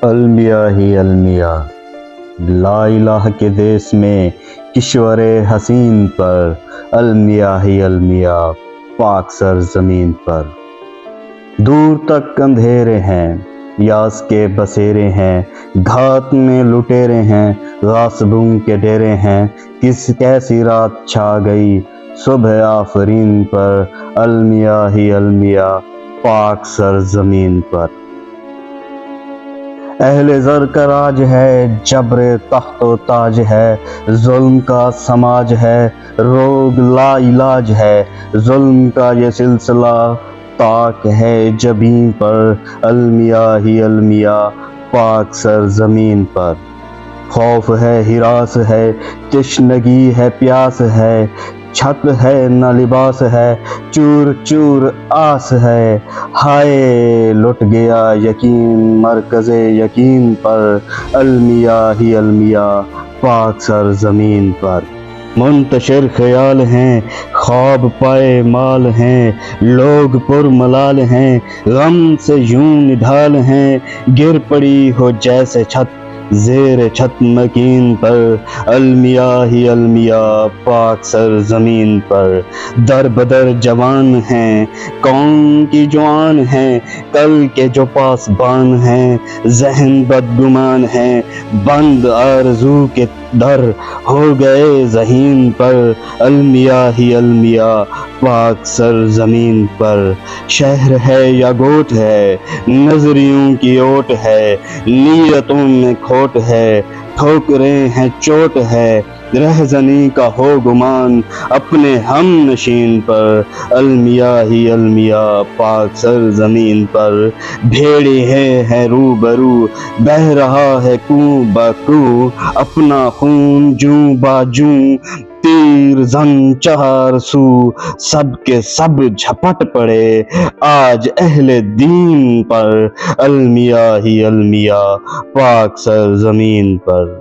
المیاں ہی المیاں، لا الہ کے دیس میں کشور حسین پر، المیاں ہی المیاں، پاک سر زمین پر۔ دور تک اندھیرے ہیں، یاس کے بسیرے ہیں، گھات میں لٹیرے ہیں، غاصبوں کے ڈیرے ہیں۔ کیسی رات چھا گئی صبح آفرین پر، المیاں ہی المیاں، پاک سر زمین پر۔ اہل زر کا راج ہے، جبر تخت و تاج ہے، ظلم کا سماج ہے، روگ لا علاج ہے، ظلم کا یہ سلسلہ طاق ہے جبیں پر، المیاں ہی المیاں، پاک سر زمین پر۔ خوف ہے ہراس ہے، تشنگی ہے پیاس ہے، چھت ہے نہ لباس ہے، چور چور آس ہے، ہائے لٹ گیا یقین مرکز یقین پر، المیاں ہی المیاں، پاک سر زمین پر۔ منتشر خیال ہیں، خواب پائے مال ہیں، لوگ پر ملال ہیں، غم سے یوں نڈھال ہیں، گر پڑی ہو جیسے چھت زیر چھت مکین پر، المیاں ہی المیاں، پاک سر زمین پر۔ در بدر جوان ہیں، قوم کی جو آن ہیں، کل کے جو پاسبان ہیں، ذہن بدگمان ہیں، بند آرزو کے در ہو گئے ذہین پر، المیاں ہی المیاں، پاک سر زمین پر۔ شہر ہے یا گوٹ ہے، نظریوں کی اوٹ ہے، نیتوں میں کھوٹ ہے، ٹھوکریں ہیں چوٹ ہے، رہزنی کا ہو گمان اپنے ہم نشین پر، المیاں ہی المیاں، پاک سر زمین پر۔ بھیڑیے ہیں روبرو، بہہ رہا ہے کوں بہ کوں، اپنا خون جوں بہ جوں، تیر زن چار سو، سب کے سب جھپٹ پڑے آج اہل دین پر، المیاں ہی المیاں، پاک سر زمین پر۔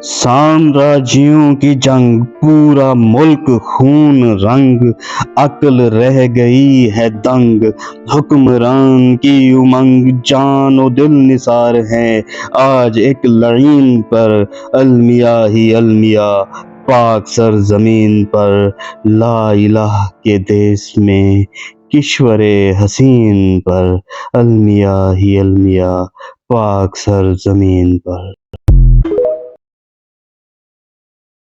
سامراجیوں کی جنگ، پورا ملک خون رنگ، عقل رہ گئی ہے دنگ، حکمران کی امنگ، جان و دل نثار ہیں آج ایک لعین پر، المیاں ہی المیاں، پاک سر زمین پر۔ لا الہ کے دیس میں کشور حسین پر، المیاں ہی المیاں، پاک سر زمین پر۔